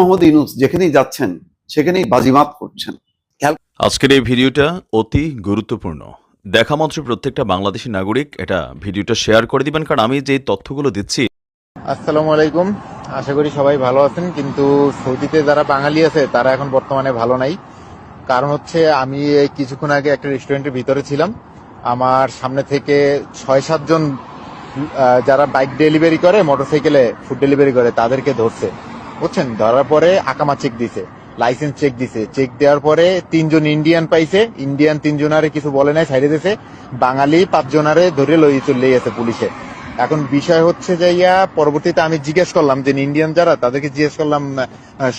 মোহাম্মদ ইউনূস যেখানেই যাচ্ছেন সেখানেই বাজিমাত করছেন। আজকের এই ভিডিওটা অতি গুরুত্বপূর্ণ। দেখা মাত্র প্রত্যেকটা বাংলাদেশী নাগরিক এটা ভিডিওটা শেয়ার করে দিবেন, কারণ আমি যে তথ্যগুলো দিচ্ছি। আসসালামু আলাইকুম, আশা করি সবাই ভালো আছেন। কিন্তু সৌদিতে যারা বাঙালি আছে তারা এখন বর্তমানে ভালো নাই। কারণ হচ্ছে আমি এই কিছুক্ষণ আগে একটা রেস্টুরেন্টের ভিতরে ছিলাম, আমার সামনে থেকে 6-7 জন যারা বাইক ডেলিভারি করে, মোটরসাইকেলে ফুড ডেলিভারি করে, তাদেরকে ধরছে, বুঝছেন। ধরার পরে আকামা চেক দিছে, লাইসেন্স চেক দিছে। চেক দেওয়ার পরে 3 জন ইন্ডিয়ান পাইছে, ইন্ডিয়ান 3 জনারে কিছু বলে নাই, সাইডে দিছে। বাঙালি 5 জনারে ধরে চলে গেছে পুলিশে। এখন বিষয় হচ্ছে যে পরবর্তীতে আমি জিজ্ঞেস করলাম যে ইন্ডিয়ান যারা, তাদেরকে জিজ্ঞেস করলাম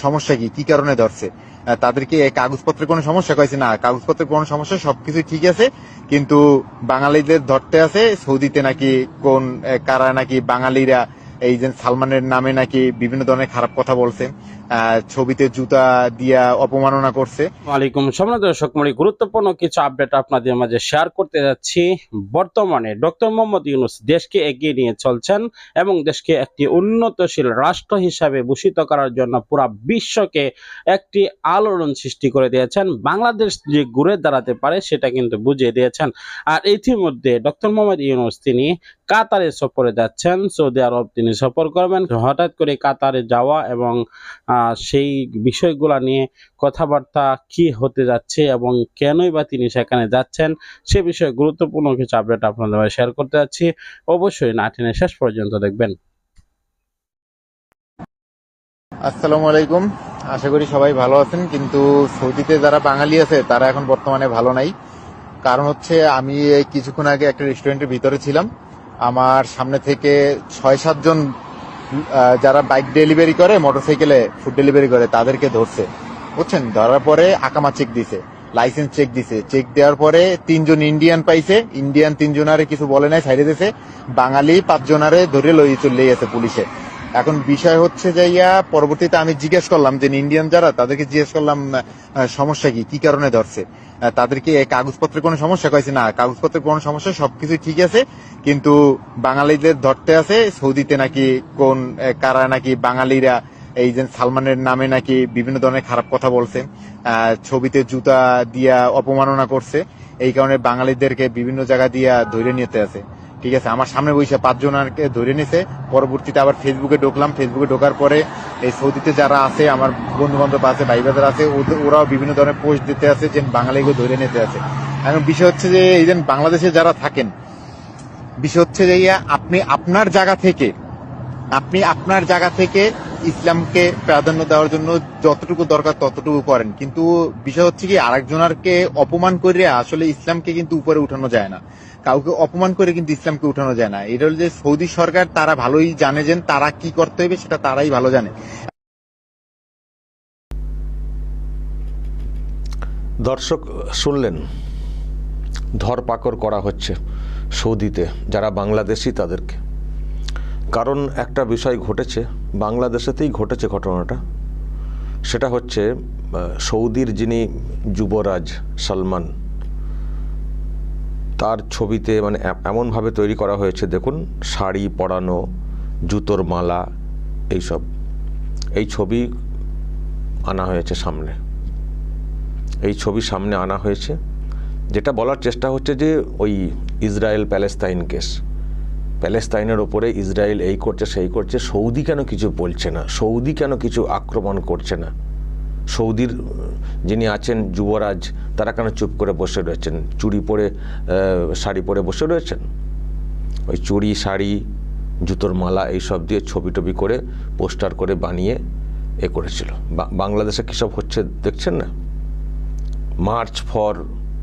সমস্যা কি কারণে ধরছে, তাদেরকে কাগজপত্রের কোনো সমস্যা, কয়েছে না কাগজপত্রের কোনো সমস্যা, সবকিছু ঠিক আছে, কিন্তু বাঙালিদের ধরতে আছে সৌদিতে নাকি কোন কারা নাকি বাঙালিরা এই যে সালমানের নামে নাকি বিভিন্ন ধরনের খারাপ কথা বলছে, ছবিতে জুতা দিয়া অপমাননা করছে। ওয়ালাইকুম আসসালাম দর্শক মণ্ডলী, গুরুত্বপূর্ণ কিছু আপডেট আপনাদের মাঝে শেয়ার করতে যাচ্ছি। বর্তমানে ডক্টর মোহাম্মদ ইউনূস দেশকে এগিয়ে নিয়ে চলছেন এবং দেশকে একটি উন্নতশীল রাষ্ট্র হিসাবে ভূষিত করার জন্য পুরো বিশ্বকে একটি আলোড়ন সৃষ্টি করে দিয়েছেন। বাংলাদেশ যে ঘুরে দাঁড়াতে পারে সেটা কিন্তু বুঝিয়ে দিয়েছেন। আর ইতিমধ্যে ডক্টর মোহাম্মদ ইউনূস তিনি কাতারে সফরে যাচ্ছেন, সৌদি আরব তিনি সফর করবেন। হঠাৎ করে কাতারে যাওয়া এবং সেই বিষয়গুলো নিয়ে কথাবার্তা কি হতে যাচ্ছে এবং কেনই বা তিনি সেখানে যাচ্ছেন, সে বিষয়ে গুরুত্বপূর্ণ কিছু আপডেট আপনাদের সাথে শেয়ার করতে যাচ্ছি। অবশ্যই না টেনে শেষ পর্যন্ত দেখবেন। আসসালামু আলাইকুম, আশা করি সবাই ভালো আছেন। কিন্তু সৌদিতে যারা বাঙালি আছে তারা এখন বর্তমানে ভালো নাই। কারণ হচ্ছে আমি এই কিছুক্ষণ আগে একটা রেস্টুরেন্টের ভিতরে ছিলাম, আমার সামনে থেকে 6-7 জন যারা বাইক ডেলিভারি করে, মোটরসাইকেলে ফুড ডেলিভারি করে, তাদেরকে ধরছে, বুঝছেন। ধরার পরে আকামা চেক দিছে, লাইসেন্স চেক দিছে। চেক দেওয়ার পরে 3 জন ইন্ডিয়ান পাইছে, ইন্ডিয়ান 3 জনারে কিছু বলে নাই, সাইডে দিছে। বাঙালি 5 জনারে ধরে চলে গেছে পুলিশে। এখন বিষয় হচ্ছে যে পরবর্তীতে আমি জিজ্ঞেস করলাম যে ইন্ডিয়ান যারা, তাদেরকে জিজ্ঞেস করলাম সমস্যা কি কারণে ধরছে, তাদেরকে কাগজপত্রের কোনো সমস্যা, কয়েছে না কাগজপত্রের কোনো সমস্যা, সবকিছু ঠিক আছে, কিন্তু বাঙালিদের ধরতে আছে সৌদিতে নাকি কোন কারা নাকি বাঙালিরা এই যে সালমানের নামে নাকি বিভিন্ন ধরনের খারাপ কথা বলছে, ছবিতে জুতা দিয়া অপমাননা করছে। এই কারণে বাঙালিদেরকে বিভিন্ন জায়গা দিয়া ধরে নিতে আছে, ঠিক আছে। আমার সামনে বসে 5 জনকে ধরে নিছে। পরবর্তীতে আবার ফেসবুকে ঢুকলাম, ফেসবুকে ঢোকার পরে এই সৌদিতে যারা আছে, আমার বন্ধু বান্ধব আছে, ভাই বাজার আছে, ওরাও বিভিন্ন ধরনের পোস্ট দিতে আছে যে বাঙালিকে ধরে নিতে আছে। এখন বিষয় হচ্ছে যে এই যে বাংলাদেশে যারা থাকেন, বিষয় হচ্ছে যে আপনি আপনার জায়গা থেকে ইসলামকে প্রাধান্য দেওয়ার জন্য যতটুকু দরকার ততটুকু করেন, কিন্তু বিষয় হচ্ছে কি আরেকজনকে অপমান করে আসলে ইসলামকে কিন্তু উপরে উঠানো যায় না, কাউকে অপমান করে কিন্তু ইসলামকে উঠানো যায় না। এটা হল যে সৌদি সরকার, তারা ভালোই জানে যে তারা কি করতে হবে, সেটা তারাই ভালো জানে। দর্শক শুনলেন, ধরপাকড় করা হচ্ছে সৌদিতে যারা বাংলাদেশি তাদেরকে। কারণ একটা বিষয় ঘটেছে, বাংলাদেশেতেই ঘটেছে ঘটনাটা। সেটা হচ্ছে সৌদির যিনি যুবরাজ সালমান, তার ছবিতে মানে এমনভাবে তৈরি করা হয়েছে, দেখুন, শাড়ি পরানো, জুতোর মালা, এইসব, এই ছবি আনা হয়েছে সামনে। এই ছবি সামনে আনা হয়েছে, যেটা বলার চেষ্টা হচ্ছে যে ওই ইসরায়েল প্যালেস্তাইন কেস, প্যালেস্তাইনের ওপরে ইসরায়েল এই করছে সেই করছে, সৌদি কেন কিছু বলছে না, সৌদি কেন কিছু আক্রমণ করছে না, সৌদির যিনি আছেন যুবরাজ, তারা কেন চুপ করে বসে রয়েছেন, চুড়ি পরে শাড়ি পরে বসে রয়েছেন। ওই চুড়ি, শাড়ি, জুতোর মালা এইসব দিয়ে ছবি টবি করে পোস্টার করে বানিয়ে করেছিল। বাংলাদেশে কী সব হচ্ছে দেখছেন না, মার্চ ফর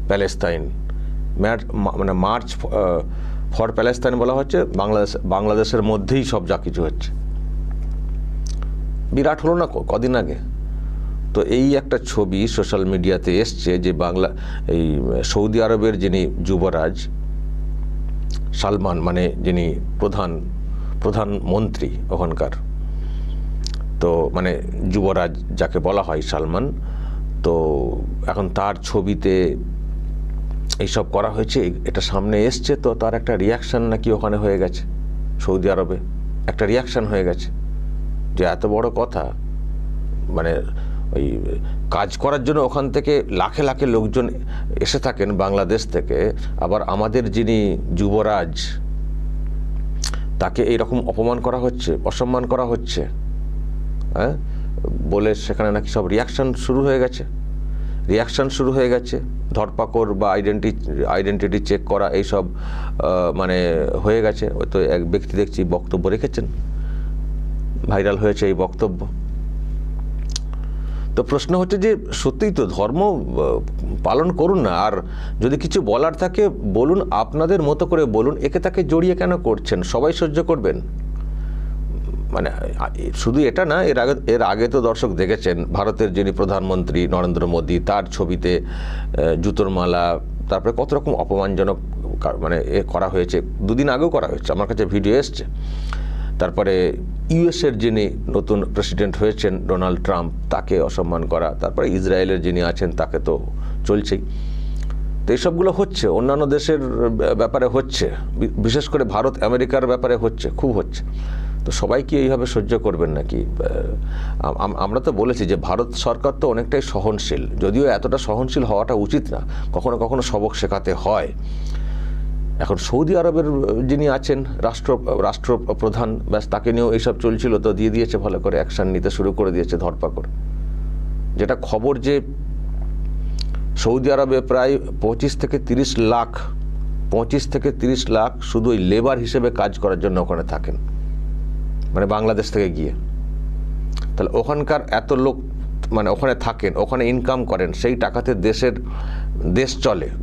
প্যালেস্তাইন, মানে মার্চ ফর প্যালেস্তাইন বলা হচ্ছে, বাংলাদেশের মধ্যেই সব যা কিছু হচ্ছে। বিরাট হলো না কদিন আগে। তো এই একটা ছবি সোশ্যাল মিডিয়াতে এসছে যে এই সৌদি আরবের যিনি যুবরাজ সালমান, মানে যিনি প্রধানমন্ত্রী ওখানকার, তো মানে যুবরাজ যাকে বলা হয় সালমান, তো এখন তার ছবিতে এইসব করা হয়েছে, এটা সামনে এসছে। তো তার একটা রিয়াকশান নাকি ওখানে হয়ে গেছে, সৌদি আরবে একটা রিয়াকশান হয়ে গেছে যে এত বড় কথা মানে ওই কাজ করার জন্য ওখান থেকে লাখে লাখে লোকজন এসে থাকেন বাংলাদেশ থেকে, আবার আমাদের যিনি যুবরাজ তাকে এইরকম অপমান করা হচ্ছে, অসম্মান করা হচ্ছে, হ্যাঁ, বলে সেখানে নাকি সব রিয়াকশন শুরু হয়ে গেছে, ধরপাকড় বা আইডেন্টিটি চেক করা এইসব মানে হয়ে গেছে। ওই তো এক ব্যক্তি দেখছি বক্তব্য রেখেছেন, ভাইরাল হয়েছে এই বক্তব্য। তো প্রশ্ন হচ্ছে যে সত্যিই তো ধর্ম পালন করুন না, আর যদি কিছু বলার থাকে বলুন, আপনাদের মতো করে বলুন, একে তাকে জড়িয়ে কেন করছেন? সবাই সহ্য করবেন? মানে শুধু এটা না, এর আগে তো দর্শক দেখেছেন ভারতের যিনি প্রধানমন্ত্রী নরেন্দ্র মোদী, তার ছবিতে জুতোর মালা, তারপরে কত রকম অপমানজনক মানে করা হয়েছে, দুদিন আগেও করা হয়েছে, আমার কাছে ভিডিও এসছে। তারপরে ইউএসের যিনি নতুন প্রেসিডেন্ট হয়েছেন ডোনাল্ড ট্রাম্প, তাকে অসম্মান করা, তারপরে ইসরায়েলের যিনি আছেন তাকে তো চলছেই। তো এইসবগুলো হচ্ছে, অন্যান্য দেশের ব্যাপারে হচ্ছে, বিশেষ করে ভারত আমেরিকার ব্যাপারে হচ্ছে, খুব হচ্ছে। তো সবাই কি এইভাবে সহ্য করবেন নাকি? আমরা তো বলেছি যে ভারত সরকার তো অনেকটাই সহনশীল, যদিও এতটা সহনশীল হওয়াটা উচিত না, কখনো কখনো সবক শেখাতে হয়। এখন সৌদি আরবের যিনি আছেন রাষ্ট্রপ্রধান, ব্যাস তাকে নিয়েও এইসব চলছিল, তো দিয়ে দিয়েছে ভালো করে, অ্যাকশন নিতে শুরু করে দিয়েছে, ধরপাকড়। যেটা খবর যে সৌদি আরবে প্রায় 25 থেকে 30 লাখ শুধু ওই লেবার হিসেবে কাজ করার জন্য ওখানে থাকেন, মানে বাংলাদেশ থেকে গিয়ে। তাহলে ওখানকার এত লোক মানে ওখানে থাকেন, ওখানে ইনকাম করেন, সেই টাকাতে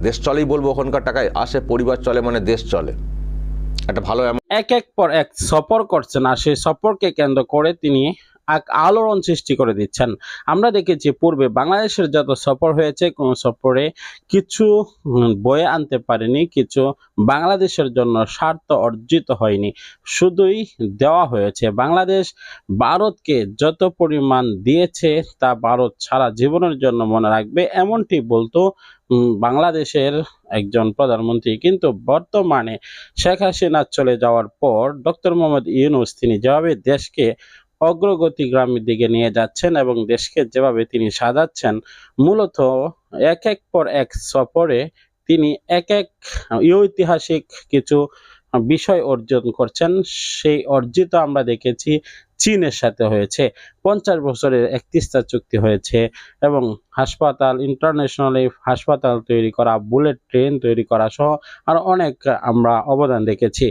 দেশ চলেই বলবো, ওখানকার টাকায় আসে, পরিবার চলে, মানে দেশ চলে। একটা ভালো এক পর এক সফর করছেন, আর সেই সফরকে কেন্দ্র করে তিনি এক আলোড়ন সৃষ্টি করে দিচ্ছেন। আমরা দেখেছি পূর্বে বাংলাদেশের যত সফর হয়েছে, কোন সফরে কিছু বয়ে আনতে পারেনি, কিছু বাংলাদেশের জন্য স্বার্থ অর্জিত হয়নি, শুধুই দেওয়া হয়েছে। বাংলাদেশ ভারতকে যত পরিমাণ দিয়েছে তা ভারত সারা জীবনের জন্য মনে রাখবে, এমনটি বলতো বাংলাদেশের একজন প্রধানমন্ত্রী। কিন্তু বর্তমানে শেখ হাসিনা চলে যাওয়ার পর ডক্টর মোহাম্মদ ইউনূস তিনি যেভাবে দেশকে অগ্রগতিগ্রামের দিকে নিয়ে যাচ্ছেন এবং দেশকে যেভাবে তিনি সাজাচ্ছেন, মূলত এক পর এক সফরে তিনি এক ঐতিহাসিক কিছু বিষয় অর্জন করছেন। সেই অর্জিত আমরা দেখেছি চীনের সাথে হয়েছে, 50 বছরের 31টা চুক্তি হয়েছে, এবং হাসপাতাল, ইন্টারন্যাশনালি হাসপাতাল তৈরি করা, বুলেট ট্রেন তৈরি করা সহ আর অনেক আমরা অবদান দেখেছি।